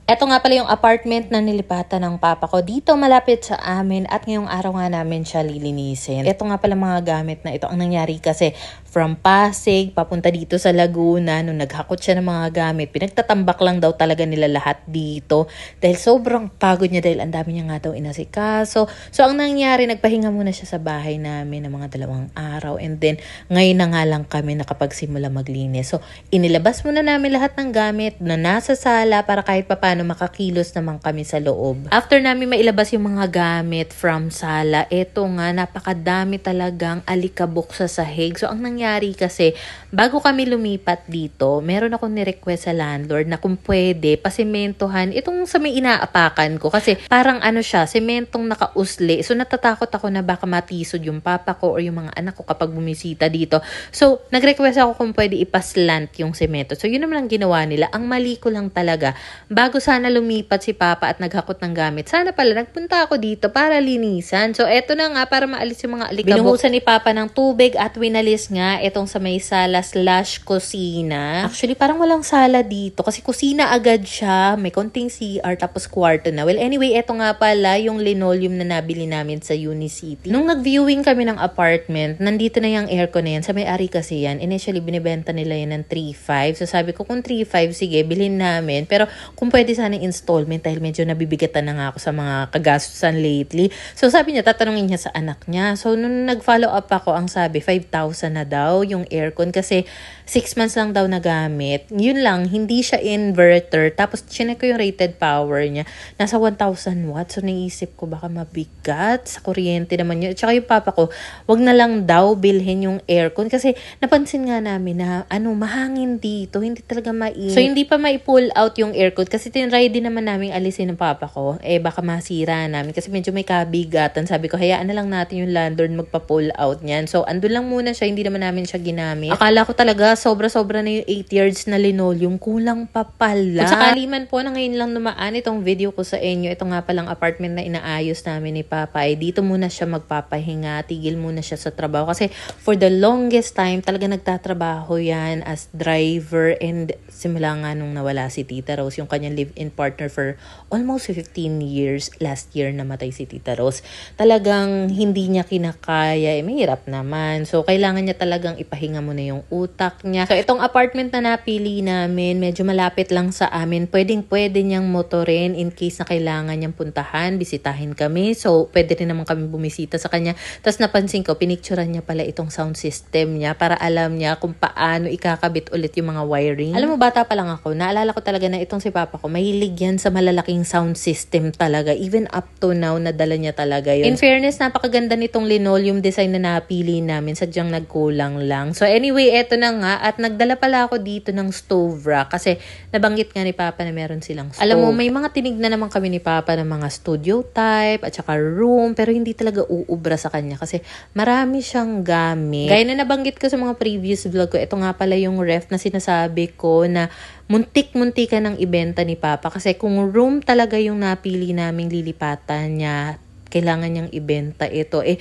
Eto nga pala yung apartment na nilipatan ng papa ko dito malapit sa amin at ngayong araw nga namin siya lilinisin. Eto nga pala mga gamit na ito ang nangyari kasi from Pasig papunta dito sa Laguna nung naghakot siya ng mga gamit. Pinagtatambak lang daw talaga nila lahat dito dahil sobrang pagod niya dahil ang dami niya nga daw inasikaso. So ang nangyari nagpahinga muna siya sa bahay namin ng mga 2 araw and then ngayon na nga lang kami nakapagsimula maglinis. So inilabas muna namin lahat ng gamit na nasa sala para kahit paano makakilos naman kami sa loob. After namin mailabas yung mga gamit from sala, eto nga napakadami talagang alikabok sa sahig. So ang nangyari kasi, bago kami lumipat dito, meron akong ni-request sa landlord na kung pwede, pasimentohan itong sa may inaapakan ko. Kasi parang ano siya, sementong nakausli. So natatakot ako na baka matisod yung papa ko or yung mga anak ko kapag bumisita dito. So nag-request ako kung pwede ipaslant yung semento. So yun naman ang ginawa nila. Ang mali ko lang talaga, bago sana lumipat si papa at naghakot ng gamit, sana pala nagpunta ako dito para linisan. So eto na nga, para maalis yung mga alikabok. Binuhusan ni papa ng tubig at winalis nga itong sa may sala / kusina. Actually parang walang sala dito kasi kusina agad siya, may konting CR tapos kwarto na. Well anyway, eto nga pala yung linoleum na nabili namin sa Unicity. Nung nag-viewing kami ng apartment, nandito na yung aircon na yan. Sa may-ari kasi yan, initially binibenta nila yan ng 3.5. So sabi ko kung 3.5 sige bilhin namin, pero kung pwede sana installment dahil medyo nabibigatan na nga ako sa mga kagastusan lately. So sabi niya, tatanungin niya sa anak niya. So nung nag-follow up ako, ang sabi 5,000 na daw yung aircon kasi 6 months lang daw nagamit. Yun lang, hindi siya inverter. Tapos chinek ko yung rated power niya. Nasa 1,000 watts. So naisip ko baka mabigat sa kuryente naman yun. At saka yung papa ko, wag na lang daw bilhin yung aircon kasi napansin nga namin na mahangin dito. Hindi talaga mainit. So hindi pa mai-pull out yung aircon kasi tinry din naman namin alisin ng papa ko. Baka masira namin kasi medyo may kabigatan. Sabi ko, hayaan na lang natin yung landlord magpa-pull out niyan. So andun lang muna siya, hindi naman namin siya ginamit. Akala ko talaga sobra-sobra na yung 8 yards na linoleum. Kulang pa pala. Kung sakali man po na ngayon lang dumaan itong video ko sa inyo, ito nga palang apartment na inaayos namin ni papa. Dito muna siya magpapahinga. Tigil muna siya sa trabaho kasi for the longest time talaga nagtatrabaho yan as driver and simula nga nung nawala si Tita Rose, yung kanyang live-in partner for almost 15 years. Last year namatay si Tita Rose. Talagang hindi niya kinakaya. Mahirap naman. So, kailangan niya talagang ipahinga muna yung utak niya. So, itong apartment na napili namin, medyo malapit lang sa amin. Pwede niyang motorin in case na kailangan niyang puntahan, bisitahin kami. So, pwede rin naman kami bumisita sa kanya. Tapos napansin ko, pinicturean niya pala itong sound system niya para alam niya kung paano ikakabit ulit yung mga wiring. Alam mo, bata pa lang ako, naalala ko talaga na itong si papa ko, mahilig yan sa malalaking sound system talaga. Even up to now, nadala niya talaga yun. In fairness, napakaganda nitong linoleum design na napili namin. Sadyang nagkulang lang. So anyway, eto na nga. At nagdala pala ako dito ng stove rack kasi nabanggit nga ni papa na meron silang stove. Alam mo, may mga tinignan naman kami ni papa ng mga studio type at saka room, pero hindi talaga uubra sa kanya kasi marami siyang gamit. Gaya na nabanggit ko sa mga previous vlog ko, ito nga pala yung ref na sinasabi ko na muntik-muntika ng ibenta ni papa kasi kung room talaga yung napili naming lilipatan niya, kailangan niyang ibenta ito. 1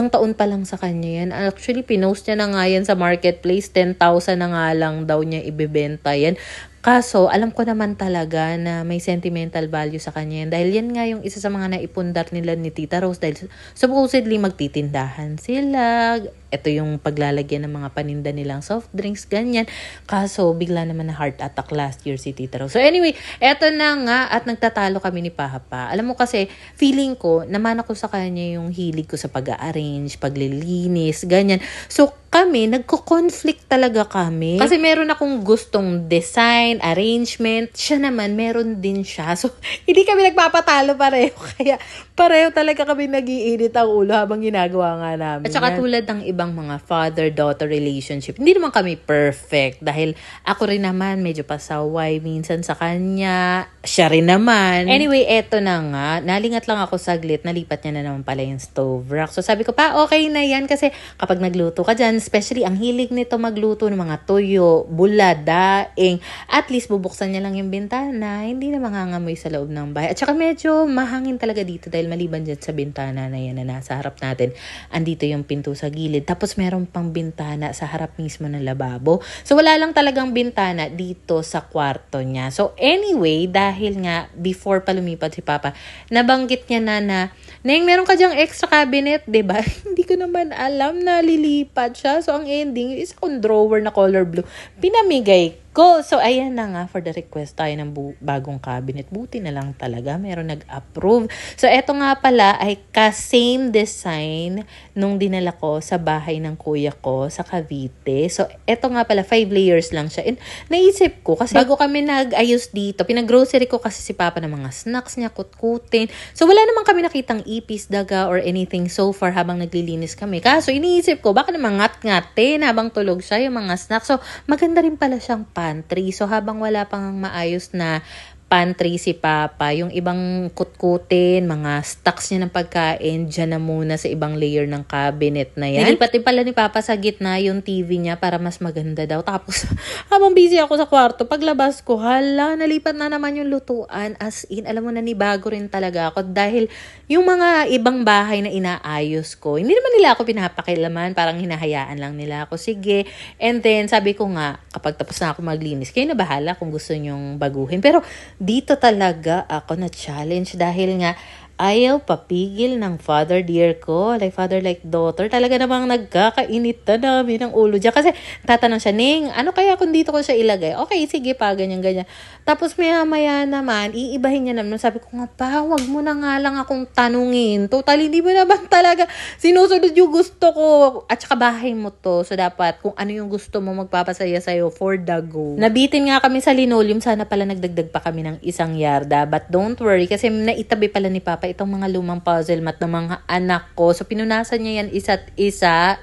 taon pa lang sa kanya yan. Actually, pinost niya na nga yan sa marketplace. 10,000 na nga lang daw niya ibebenta yan. Kaso, alam ko naman talaga na may sentimental value sa kanya yan. Dahil yan nga yung isa sa mga naipundar nila ni Tita Rose. Dahil supposedly magtitindahan sila. Ito yung paglalagyan ng mga paninda nilang soft drinks, ganyan. Kaso, bigla naman na heart attack last year si Tita Rose. So anyway, eto na nga at nagtatalo kami ni Papa. Alam mo kasi, feeling ko, naman ako sa kanya yung hilig ko sa pag-arrange, paglilinis, ganyan. So kami, nagko-conflict talaga kami. Kasi meron akong gustong design, arrangement. Siya naman, meron din siya. So, hindi kami nagpapatalo pareho. Kaya, pareho talaga kami nag-iinit ang ulo habang ginagawa nga namin. At saka tulad ng ibang mga father-daughter relationship, hindi naman kami perfect. Dahil ako rin naman, medyo pasaway minsan sa kanya. Siya rin naman. Anyway, eto na nga. Nalingat lang ako saglit. Nalipat niya na naman pala yung stove rack. So, sabi ko pa, okay na yan. Kasi kapag nagluto ka dyan, especially ang hilig nito magluto ng mga tuyo, bulad, daing, at least bubuksan niya lang yung bintana, hindi na mangangamoy sa loob ng bahay. At saka medyo mahangin talaga dito dahil maliban dyan sa bintana na yan na nasa harap natin, andito yung pinto sa gilid. Tapos meron pang bintana sa harap mismo ng lababo. So wala lang talagang bintana dito sa kwarto niya. So anyway, dahil nga before pa lumipat si Papa, nabanggit niya na Neng, meron ka dyang extra cabinet, 'di ba? Hindi ko naman alam na lilipat siya. So ang ending, isa kong drawer na color blue, pinamigay ko. So ayan na nga, for the request tayo ng bagong cabinet. Buti na lang talaga, meron nag-approve. So eto nga pala ay ka-same design nung dinala ko sa bahay ng kuya ko sa Cavite. So eto nga pala, 5 layers lang siya. And naisip ko, kasi bago kami nag-ayos dito, pinag-grocery ko kasi si Papa ng mga snacks niya, kutkutin. So wala naman kami nakitang ipis, daga, or anything so far habang naglilinis kami. Kaso iniisip ko, baka naman ngat-ngatin habang tulog siya yung mga snacks. So maganda rin pala siyang pantry. So habang wala pang maayos na pantry si Papa, yung ibang kutkutin, mga stocks niya ng pagkain, dyan na muna sa ibang layer ng cabinet na yan. Nilipat din pala ni Papa sa gitna yung TV niya para mas maganda daw. Tapos, habang busy ako sa kwarto, paglabas ko, hala, nalipat na naman yung lutuan. As in, alam mo na, nibago rin talaga ako. Dahil yung mga ibang bahay na inaayos ko, hindi naman nila ako pinapakilaman, parang hinahayaan lang nila ako. Sige. And then, sabi ko nga, kapag tapos na ako maglinis, kayo na bahala kung gusto nyong baguhin. Pero, dito talaga ako na-challenge dahil nga ayaw papigil ng father dear ko, like father like daughter. Talaga namang nagkakainit na namin ng ulo dyan. Kasi tatanong siya, Ning, ano kaya kung dito ko siya ilagay? Okay, sige pa, ganyan-ganyan. Tapos maya-maya naman, iibahin niya naman. Sabi ko nga pa, wag mo na nga lang akong tanungin. Totally, hindi mo naman talaga sinusunod yung gusto ko. At saka bahay mo to. So dapat, kung ano yung gusto mo, magpapasaya sa'yo for the go. Nabitin nga kami sa linoleum. Sana pala nagdagdag pa kami ng isang yarda. But don't worry, kasi naitabi pala ni Papa itong mga lumang puzzle mat ng mga anak ko. So, pinunasan niya yan isa-isa.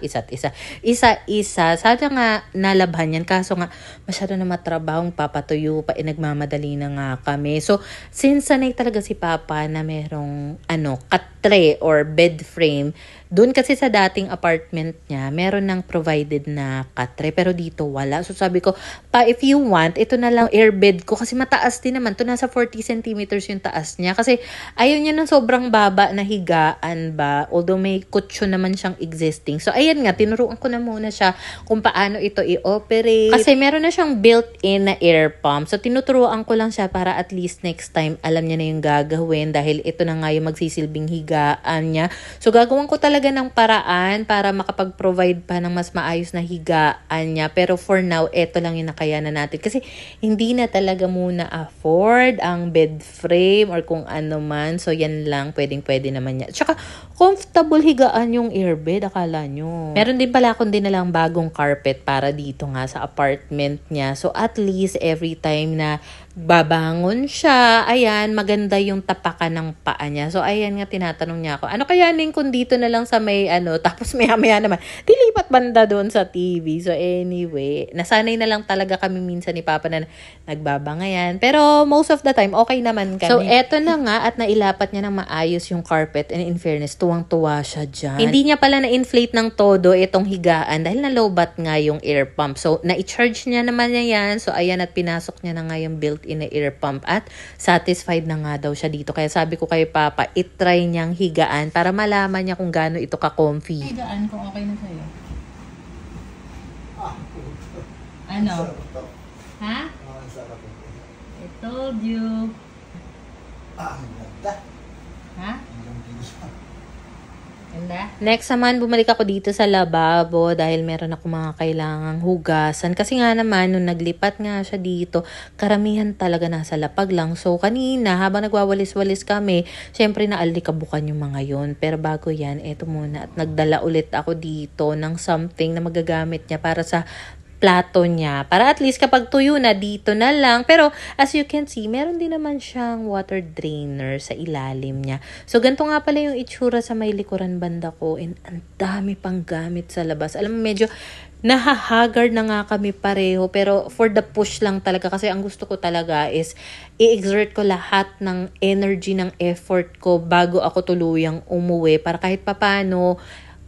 Sana nga nalabhan yan. Kaso nga, masyado na matrabahong papatuyo pa. Nagmamadali na nga kami. So, since sanay talaga si Papa na merong katre or bed frame, doon kasi sa dating apartment niya, meron ng provided na katre. Pero dito wala. So sabi ko, Pa, if you want, ito na lang airbed ko. Kasi mataas din naman. Ito nasa 40 centimeters yung taas niya. Kasi ayaw niya ng sobrang baba na higaan ba. Although may kutsyon naman siyang existing. So ayan nga, tinuruan ko na muna siya kung paano ito i-operate. Kasi meron na siyang built-in na air pump. So tinuturuan ko lang siya para at least next time alam niya na yung gagawin. Dahil ito na nga yung magsisilbing higaan niya. So gagawin ko talaga ng paraan para makapag-provide pa ng mas maayos na higaan niya. Pero for now, eto lang yung nakayanan natin. Kasi hindi na talaga muna afford ang bed frame or kung ano man. So yan lang, pwedeng-pwede naman niya. Tsaka comfortable higaan yung airbed, akala nyo. Meron din pala akong dinalang bagong carpet para dito nga sa apartment niya. So at least every time na babangon siya, ayan, maganda yung tapakan ng paa niya. So, ayan nga, tinatanong niya ako, ano kaya Ning kung dito na lang sa may tapos maya-maya naman, dilipat banda doon sa TV. So, anyway, nasanay na lang talaga kami minsan ni Papa na nagbabangayan. Pero, most of the time, okay naman kami. So, eto na nga, at nailapat niya ng maayos yung carpet. And in fairness, tuwang-tuwa siya dyan. Hindi niya pala na-inflate ng todo itong higaan dahil na-lowbat nga yung air pump. So, na-charge niya naman niya yan. So, ayan, at pinasok niya na nga yung built-in na air pump at satisfied na nga daw siya dito. Kaya sabi ko kay Papa, itry niyang higaan para malaman niya kung gaano ito ka-comfy. Higaan kung okay na sa'yo. Ano? Ha? I told you. Ha? Ganda? Next naman, bumalik ako dito sa lababo dahil meron ako mga kailangang hugasan. Kasi nga naman, nung naglipat nga siya dito, karamihan talaga nasa lapag lang. So, kanina, habang nagwawalis-walis kami, syempre naalikabukan yung mga yon. Pero bago yan, eto muna. At nagdala ulit ako dito ng something na magagamit niya para sa plato niya. Para at least kapag tuyo na, dito na lang. Pero as you can see, meron din naman siyang water drainer sa ilalim niya. So ganito nga pala yung itsura sa may likuran banda ko. And ang dami pang gamit sa labas. Alam mo, medyo nahahaggard na nga kami pareho. Pero for the push lang talaga. Kasi ang gusto ko talaga is i-exert ko lahat ng energy, ng effort ko bago ako tuluyang umuwi. Para kahit papano,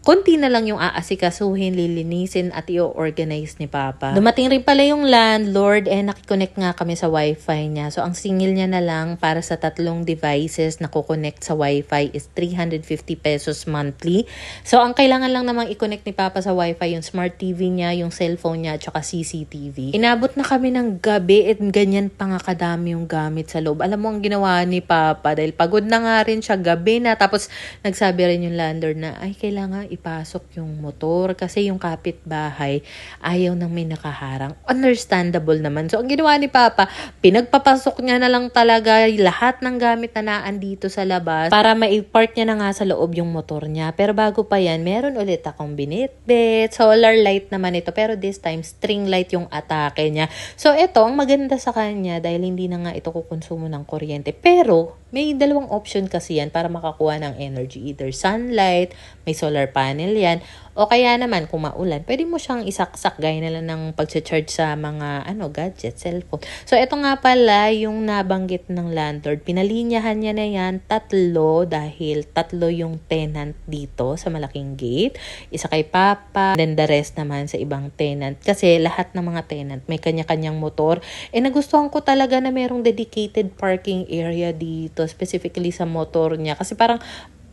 konti na lang yung aasikasuhin, lilinisin at i-organize ni Papa. Dumating rin pala yung landlord nakikonnect nga kami sa wifi niya. So ang singil niya na lang para sa 3 devices na kukonect sa wifi is 350 pesos monthly. So ang kailangan lang namang i-connect ni Papa sa wifi yung smart TV niya, yung cellphone niya at saka CCTV. Inabot na kami ng gabi at ganyan pa nga kadami yung gamit sa loob. Alam mo ang ginawa ni Papa dahil pagod na nga rin siya, gabi na. Tapos nagsabi rin yung landlord na ay kailangan ipasok yung motor kasi yung kapitbahay ayaw nang may nakaharang. Understandable naman. So, ang ginawa ni Papa, pinagpapasok niya na lang talaga lahat ng gamit na naan dito sa labas para ma-park niya na nga sa loob yung motor niya. Pero bago pa yan, meron ulit akong binitbit. Solar light naman ito. Pero this time, string light yung atake niya. So, ito, ang maganda sa kanya dahil hindi na nga ito kukonsumo ng kuryente. Pero, may 2 option kasi yan para makakuha ng energy. Either sunlight, may solar panel yan, o kaya naman kung maulan, pwede mo siyang isaksak gaya na lang ng pag-charge sa mga gadget, cellphone. So, ito nga pala yung nabanggit ng landlord. Pinalinyahan niya na yan 3 dahil 3 yung tenant dito sa malaking gate. Isa kay Papa, then the rest naman sa ibang tenant. Kasi lahat ng mga tenant may kanya-kanyang motor. Nagustuhan ko talaga na merong dedicated parking area dito, specifically sa motor niya. Kasi parang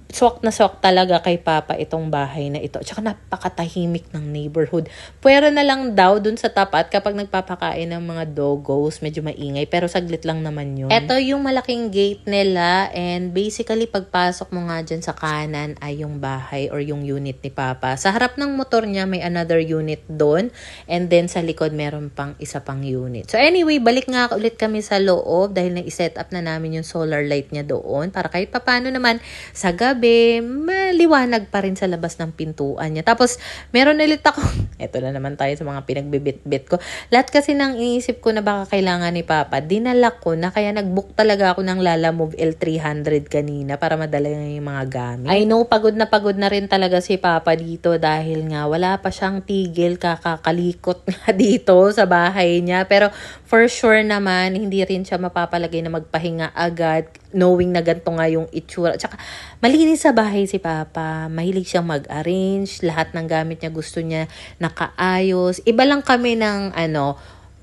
swak na swak talaga kay Papa itong bahay na ito. Tsaka napakatahimik ng neighborhood. Pwera na lang daw dun sa tapat kapag nagpapakain ng mga doggos. Medyo maingay pero saglit lang naman yun. Ito yung malaking gate nila and basically pagpasok mo nga dyan sa kanan ay yung bahay or yung unit ni Papa. Sa harap ng motor niya may another unit doon and then sa likod meron pang isa pang unit. So anyway, balik nga ulit kami sa loob dahil na-set up na namin yung solar light niya doon para kahit papano naman sa gabi maliwanag pa rin sa labas ng pintuan niya. Tapos, meron ulit ako, eto na naman tayo sa mga pinagbibit-bit ko. Lahat kasi nang iniisip ko na baka kailangan ni Papa, dinala ko na kaya nag-book talaga ako ng Lalamove L300 kanina para madala yung mga gamit. I know, pagod na rin talaga si Papa dito dahil nga wala pa siyang tigil, kakakalikot nga dito sa bahay niya. Pero for sure naman, hindi rin siya mapapalagay na magpahinga agad knowing na ganito nga yung itsura. Tsaka, malinis sa bahay si Papa. Mahilig siyang mag-arrange. Lahat ng gamit niya gusto niya nakaayos. Iba lang kami ng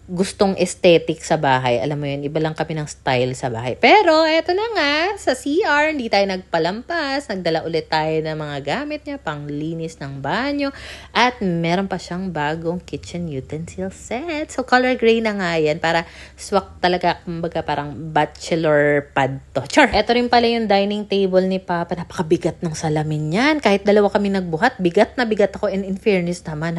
gustong aesthetic sa bahay. Alam mo yun, iba lang kami ng style sa bahay. Pero, eto na nga, sa CR, hindi tayo nagpalampas. Nagdala ulit tayo ng mga gamit niya, panglinis ng banyo. At meron pa siyang bagong kitchen utensil set. So, color gray na nga yan para swak talaga, kumbaga parang bachelor pad to. Char! Eto rin pala yung dining table ni Papa. Napakabigat ng salamin yan. Kahit 2 kami nagbuhat, bigat na bigat ako. And in fairness naman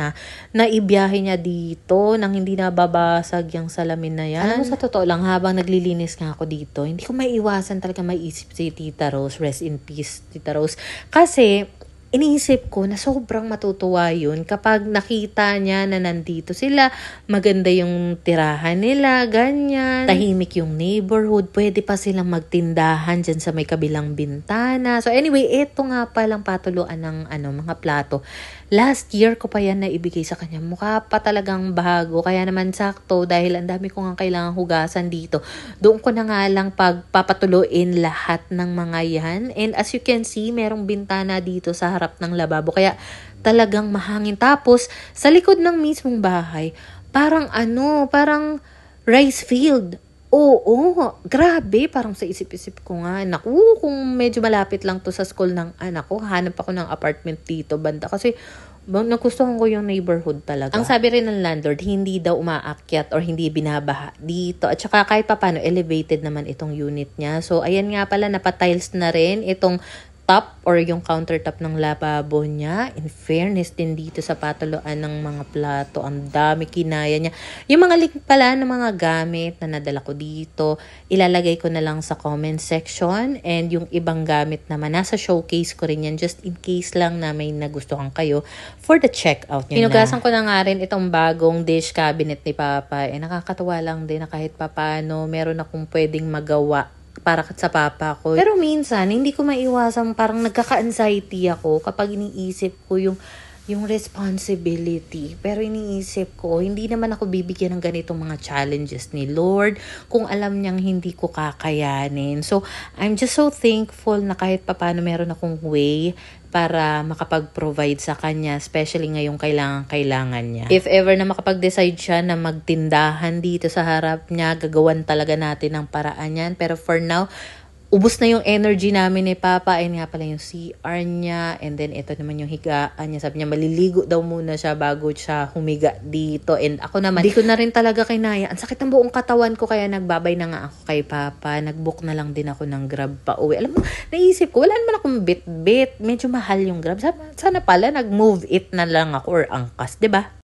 naibiyahe niya dito nang hindi nababa basag yung salamin na yan. Alam mo, sa totoo lang, habang naglilinis nga ako dito, hindi ko maiiwasan talaga maiisip si Tita Rose. Rest in peace, Tita Rose. Kasi, iniisip ko na sobrang matutuwa yun kapag nakita niya na nandito sila, maganda yung tirahan nila, ganyan, tahimik yung neighborhood, pwede pa silang magtindahan dyan sa may kabilang bintana. So anyway, ito nga palang patuluan ng mga plato. Last year ko pa yan na ibigay sa kanya. Mukha pa talagang bago. Kaya naman sakto dahil ang dami ko nga kailangang hugasan dito. Doon ko na nga lang pagpapatuloyin lahat ng mga yan. And as you can see, merong bintana dito sa harap ng lababo. Kaya talagang mahangin. Tapos, sa likod ng mismong bahay, parang rice field. Oo, grabe. Parang sa isip-isip ko nga, naku, kung medyo malapit lang to sa school ng anak ko, hanap ako ng apartment dito, banda. Kasi, nagustuhan ko yung neighborhood talaga. Ang sabi rin ng landlord, hindi daw umaakyat or hindi binabaha dito. At saka kahit papano, elevated naman itong unit niya. So, ayan nga pala, napatiles na rin itong top or yung countertop ng lababo niya. In fairness din dito sa patuluan ng mga plato, ang dami kinaya niya. Yung mga link pala ng mga gamit na nadala ko dito, ilalagay ko na lang sa comment section, and yung ibang gamit naman, nasa showcase ko rin yan just in case lang na may nagustuhan kayo for the checkout nyo. Pinugasan ko na nga rin itong bagong dish cabinet ni Papa. Nakakatawa lang din na kahit papano meron akong pwedeng magawa para sa Papa ko. Pero minsan, hindi ko maiwasan, parang nagkaka-anxiety ako kapag iniisip ko yung yung responsibility. Pero iniisip ko, hindi naman ako bibigyan ng ganitong mga challenges ni Lord kung alam niyang hindi ko kakayanin. So, I'm just so thankful na kahit papano meron akong way para makapag-provide sa kanya, especially ngayong kailangan niya. If ever na makapag-decide siya na magtindahan dito sa harap niya, gagawan talaga natin ng paraan yan. Pero for now, ubos na yung energy namin ni Papa. Ayun nga pala yung CR niya. And then, ito naman yung higaan niya. Sabi niya, maliligo daw muna siya bago siya humiga dito. And ako naman, di ko na rin talaga kinaya. Ang sakit ng buong katawan ko, kaya nagbabay na nga ako kay Papa. Nag-book na lang din ako ng Grab pa uwi. Alam mo, naisip ko, wala naman akong bit-bit. Medyo mahal yung Grab. Sana pala, nag-move it na lang ako or angkas, 'di ba?